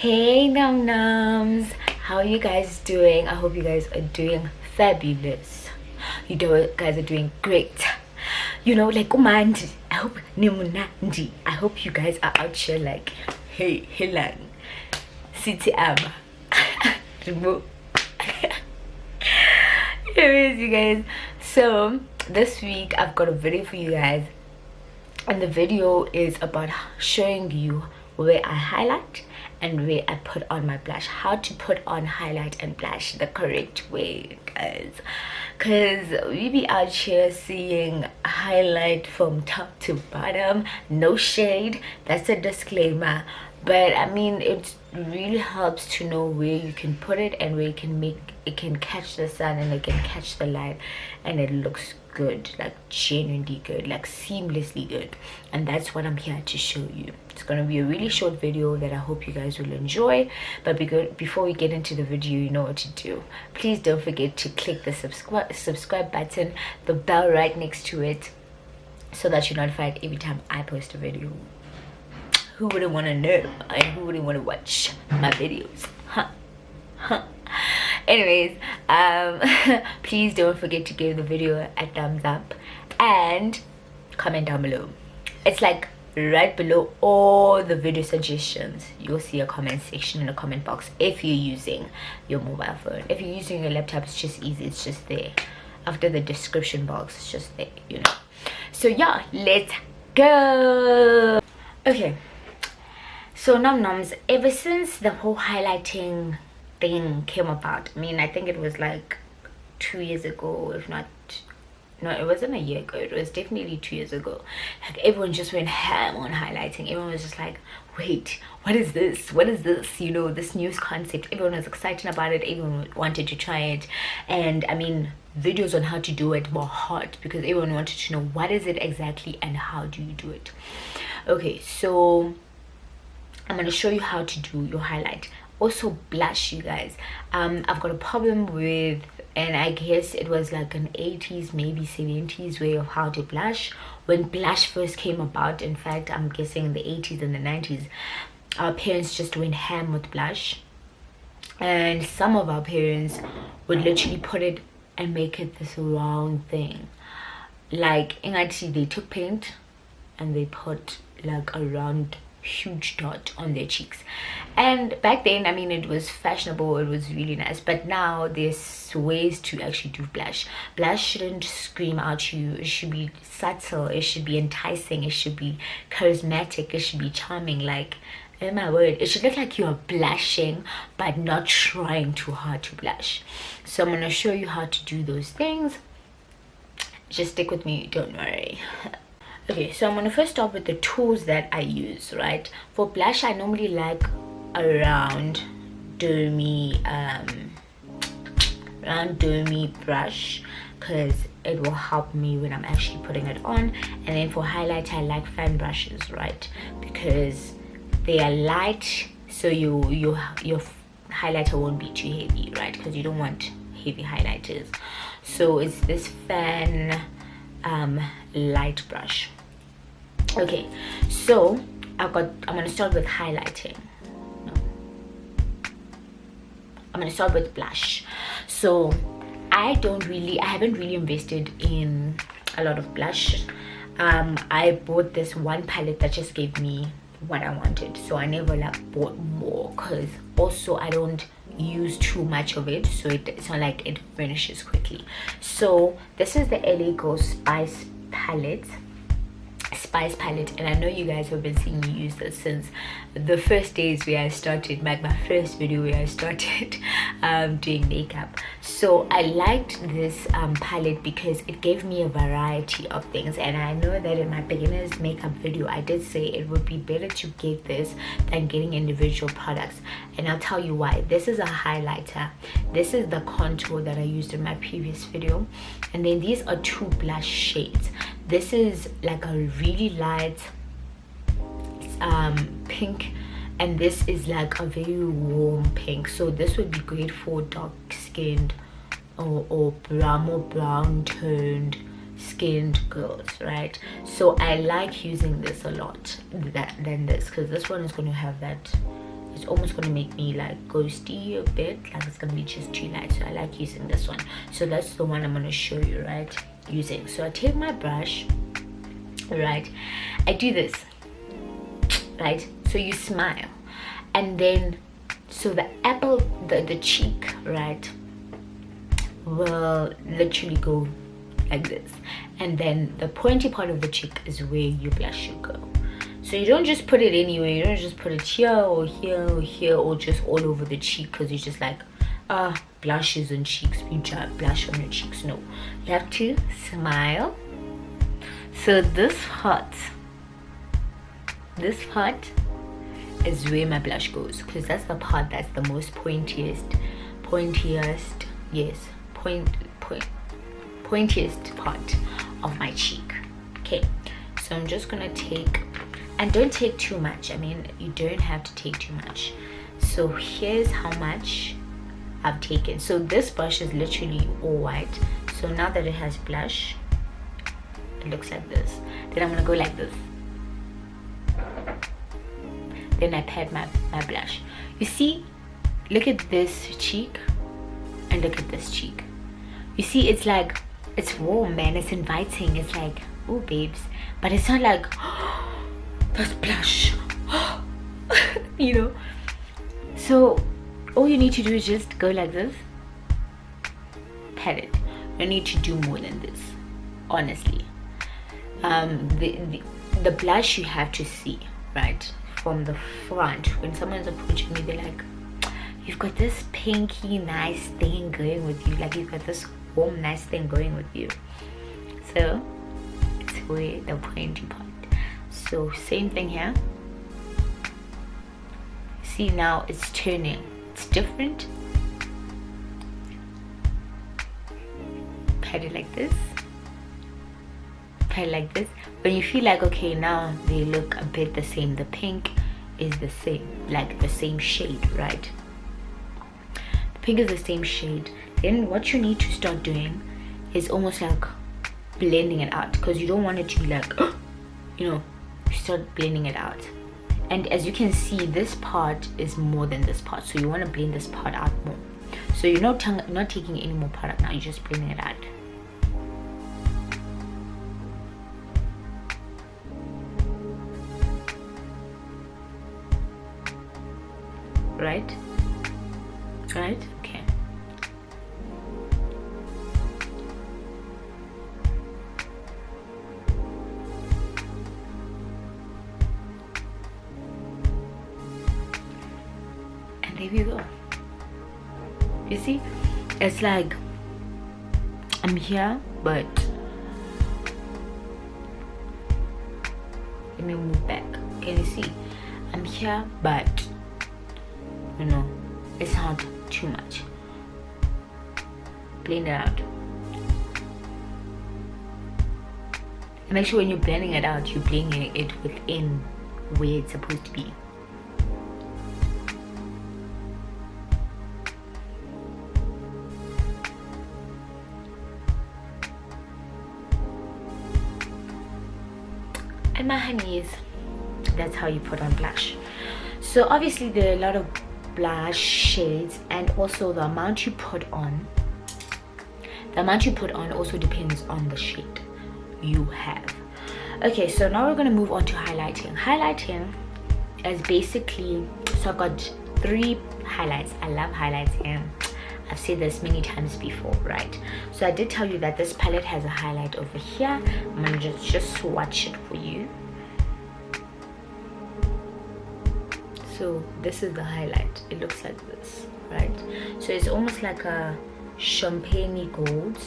Hey num nums, how are you guys doing? I hope you guys are doing fabulous. Guys are doing great. Like umandi. I hope nimunandi. I hope you guys are out here like, hey, Hilan, City Ab. Anyways, you guys. So this week I've got a video for you guys, and the video is about showing you where I highlight and where I put on my blush, how to put on highlight and blush the correct way, guys, because we be out here seeing highlight from top to bottom. No shade, that's a disclaimer, but I mean it really helps to know where you can put it and where you can make it can catch the sun and it can catch the light and it looks good, like genuinely good, like seamlessly good. And that's what I'm here to show you. It's gonna be a really short video that I hope you guys will enjoy, but before we get into the video, you know what to do. Please don't forget to click the subscribe button, the bell right next to it, so that you're notified every time I post a video. Who wouldn't want to know and who wouldn't want to watch my videos? Anyways, please don't forget to give the video a thumbs up and comment down below. It's like right below all the video suggestions. You'll see a comment section in the comment box if you're using your mobile phone. If you're using your laptop, it's just easy, it's just there after the description box. It's just there, so yeah, let's go. Okay, so num nums, ever since the whole highlighting thing came about, I mean, I think it was like 2 years ago, if not, no, it wasn't a year ago, it was definitely 2 years ago. Like everyone just went ham on highlighting. Everyone was just like, wait, what is this, this new concept. Everyone was excited about it, everyone wanted to try it. And I mean, videos on how to do it were hot because everyone wanted to know what is it exactly and how do you do it. Okay, so I'm going to show you how to do your highlight. Also blush, you guys. I've got a problem with, and I guess it was like an 80s maybe 70s way of how to blush when blush first came about. In fact, I'm guessing in the 80s and the 90s our parents just went ham with blush, and some of our parents would literally put it and make it this round thing, like in IT they took paint and they put like a round huge dot on their cheeks. And back then, I mean, it was fashionable, it was really nice. But now there's ways to actually do blush. Blush shouldn't scream out you, it should be subtle, it should be enticing, it should be charismatic, it should be charming. Like, oh my word, it should look like you're blushing but not trying too hard to blush. So I'm going to show you how to do those things. Just stick with me, don't worry. Okay, so I'm going to first start with the tools that I use, right? For blush, I normally like a round domy brush because it will help me when I'm actually putting it on. And then for highlight, I like fan brushes, right? Because they are light, so your highlighter won't be too heavy, right? Because you don't want heavy highlighters. So it's this fan light brush. Okay, so I'm gonna start with highlighting. I'm gonna start with blush. So I haven't really invested in a lot of blush. I bought this one palette that just gave me what I wanted, so I never like bought more, because also I don't use too much of it, so it's not like it finishes quickly. So this is the LA Girl Spice palette, and I know you guys have been seeing me use this since the first days where I started, like my first video where I started doing makeup. So I liked this palette because it gave me a variety of things, and I know that in my beginner's makeup video I did say it would be better to get this than getting individual products, and I'll tell you why. This is a highlighter, this is the contour that I used in my previous video, and then these are two blush shades. This is like a really light pink, and this is like a very warm pink. So this would be great for dark skinned or more brown toned skinned girls, right? So I like using this a lot than this, because this one is going to have that it's almost gonna make me like ghosty a bit, like it's gonna be just too light. So I like using this one. So that's the one I'm gonna show you, right, using. So I take my brush, right, I do this, right, so you smile, and then so the apple, the cheek, right, will literally go like this, and then the pointy part of the cheek is where your blush should go. So you don't just put it anywhere. You don't just put it here or here or here or just all over the cheek, because you're just like, blushes on cheeks, you just blush on your cheeks. No, you have to smile. So this part is where my blush goes, because that's the part that's the most pointiest, yes, pointiest part of my cheek. Okay, so I'm just gonna take, and don't take too much. I mean, you don't have to take too much. So here's how much I've taken. So this brush is literally all white. So now that it has blush, it looks like this. Then I'm gonna go like this. Then I pat my blush. You see, look at this cheek and look at this cheek. You see, it's like, it's warm, man. It's inviting. It's like, oh babes, but it's not like, oh, that's blush. You know. So all you need to do is just go like this, pat it. You don't need to do more than this, honestly. The blush you have to see, right, from the front. When someone's approaching me, they're like, you've got this pinky nice thing going with you, like you've got this warm nice thing going with you. So it's where the pointy part. So same thing here. See, now it's turning, it's different. Pat it like this, pat it like this. When you feel like, okay, now they look a bit the same, the pink is the same, like the same shade, right? The pink is the same shade. Then what you need to start doing is almost like blending it out, because you don't want it to be like, you know, you start blending it out. And as you can see, this part is more than this part, so you want to blend this part out more. So you're not taking any more product now, you're just blending it out. Right? Okay. And there you go. You see, it's like I'm here, but let me move back. Can you see? I'm here, but you know, it's not too much. Blend it out. And make sure when you're blending it out, you're blending it within where it's supposed to be. And my honeys, that's how you put on blush. So obviously there are a lot of blush shades, and also the amount you put on also depends on the shade you have. Okay, so now we're going to move on to highlighting. Highlighting is basically, so I've got 3 highlights. I love highlighting. I've said this many times before, right? So I did tell you that this palette has a highlight over here. I'm going to just swatch it for you. So this is the highlight. It looks like this, right? So it's almost like a champagne gold,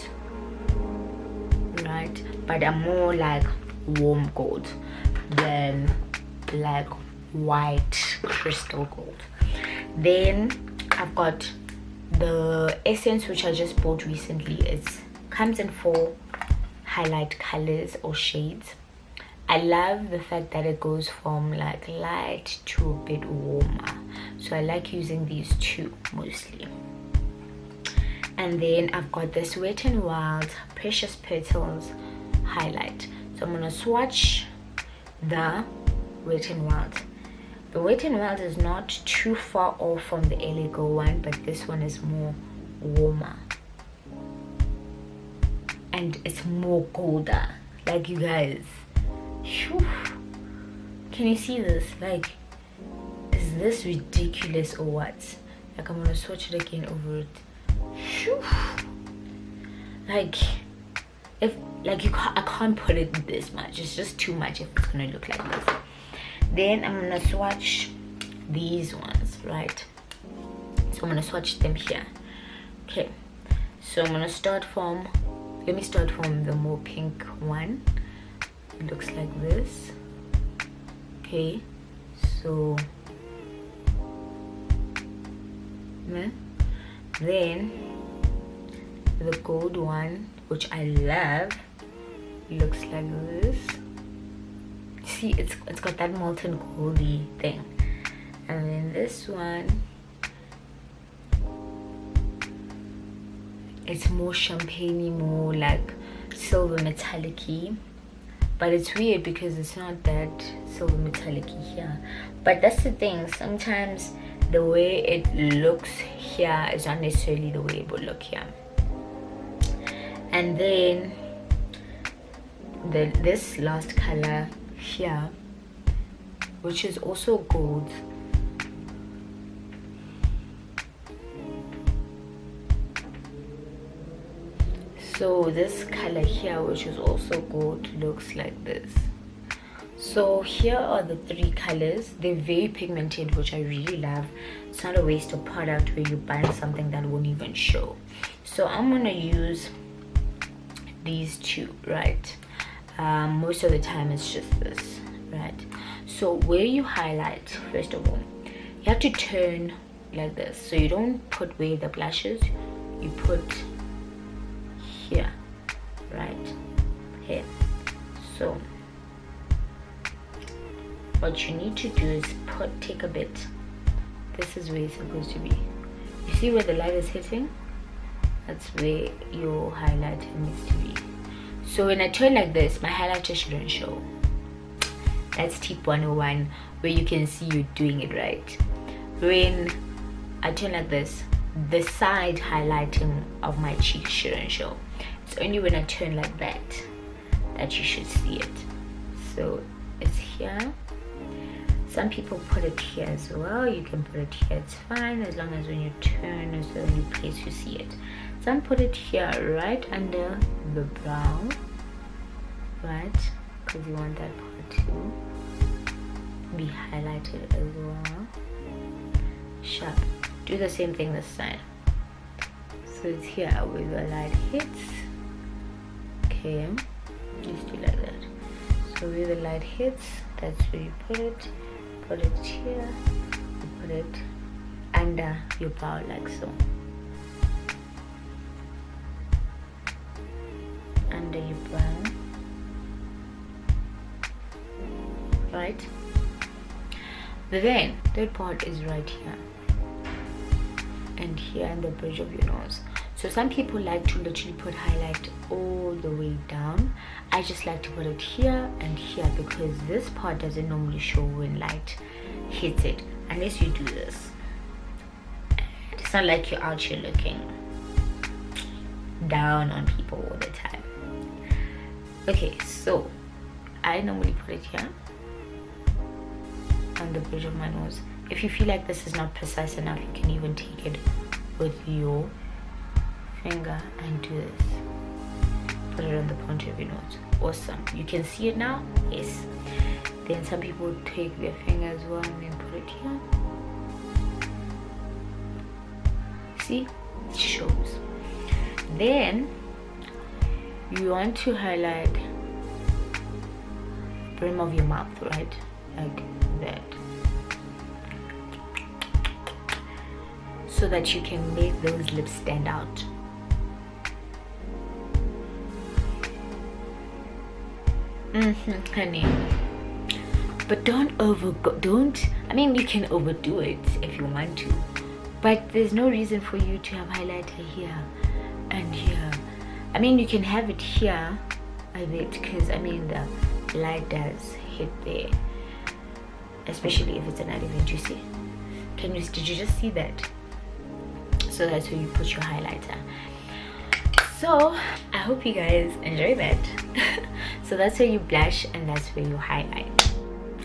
right? But a more like warm gold than like white crystal gold. Then I've got the essence, which I just bought recently. It comes in 4 highlight colors or shades. I love the fact that it goes from like light to a bit warmer, so I like using these 2 mostly. And then I've got this Wet n Wild Precious Petals highlight. So I'm gonna swatch the Wet n Wild. The Wet n Wild is not too far off from the LA Go one, but this one is more warmer and it's more colder. Like, you guys, whew, can you see this? Like, is this ridiculous or what? Like, I'm gonna swatch it again over it. Whew. Like, if like I can't put it this much. It's just too much if it's gonna look like this. Then I'm gonna swatch these ones, right? So I'm gonna swatch them here. Okay, so I'm gonna start from, let me start from the more pink one. It looks like this. Okay, so then the gold one, which I love, looks like this. See, it's got that molten goldy thing. And then this one, it's more champagne-y, more like silver metallic-y. But it's weird because it's not that silver metallic-y here. But that's the thing, sometimes the way it looks here is not necessarily the way it would look here. And then this last color here, which is also gold, so this color here, which is also gold, looks like this. So here are the three colors. They're very pigmented, which I really love. It's not a waste of product where you buy something that won't even show. So I'm gonna use these two, right? Most of the time it's just this, right? So where you highlight, first of all, you have to turn like this. So you don't put where the blush is, you put here, right here. So what you need to do is take a bit. This is where it's supposed to be. You see where the light is hitting? That's where your highlighter needs to be. So when I turn like this, my highlighter shouldn't show. That's tip 101, where you can see you're doing it right. When I turn like this, the side highlighting of my cheek shouldn't show. It's only when I turn like that that you should see it. So it's here. Some people put it here as well. You can put it here, it's fine, as long as when you turn is the only place you see it. Some put it here right under the brow, right? Because you want that part to be highlighted as well. Sharp. Do the same thing this side. So it's here where the light hits. Okay, just do like that. So where the light hits, that's where you put it. Put it here. You put it under your brow like so. Under your brow, right? But then third part is right here and here in the bridge of your nose. So some people like to literally put highlight all the way down. I just like to put it here and here because this part doesn't normally show when light hits it unless you do this. It's not like you're out here looking down on people all the time. Okay, so I normally put it here on the bridge of my nose. If you feel like this is not precise enough, you can even take it with your finger and do this. Put it on the point of your nose. Awesome. You can see it now? Yes. Then some people take their finger as well and then put it here. See? It shows. Then you want to highlight the brim of your mouth, right? Like that. So that you can make those lips stand out. Honey. But I mean, you can overdo it if you want to. But there's no reason for you to have highlighter here and here. I mean, you can have it here a bit because I mean the light does hit there. especially if it's an advent. You see, did you just see that? So that's where you put your highlighter. So I hope you guys enjoy that. So that's where you blush and that's where you highlight.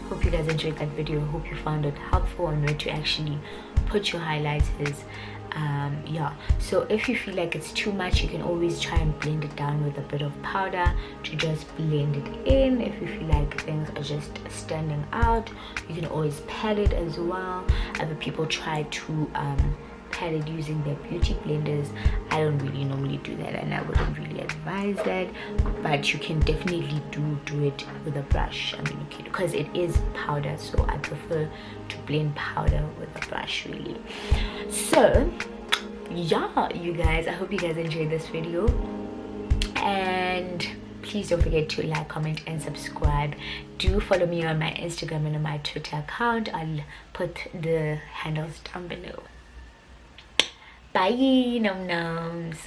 Hope you guys enjoyed that video. Hope you found it helpful on where to actually put your highlighters. Yeah, so if you feel like it's too much, you can always try and blend it down with a bit of powder to just blend it in. If you feel like things are just standing out, you can always pat it as well. Other people try to pat it using their beauty blenders. I don't really normally do that, and I wouldn't really advise that, but you can definitely do it with a brush. I mean, you can, because it is powder, so I prefer to blend powder with a brush, really. So yeah, you guys, I hope you guys enjoyed this video, and please don't forget to like, comment and subscribe. Do follow me on my Instagram and on my Twitter account. I'll put the handles down below. Bye, num nums.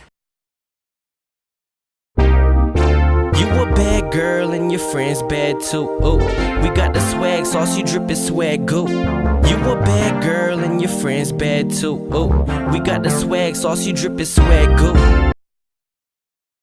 You a bad girl and your friends bad too. Ooh, we got the swag sauce, you drippin' swag goo. You a bad girl and your friends bad too. Ooh, we got the swag sauce, you drippin' swag goo.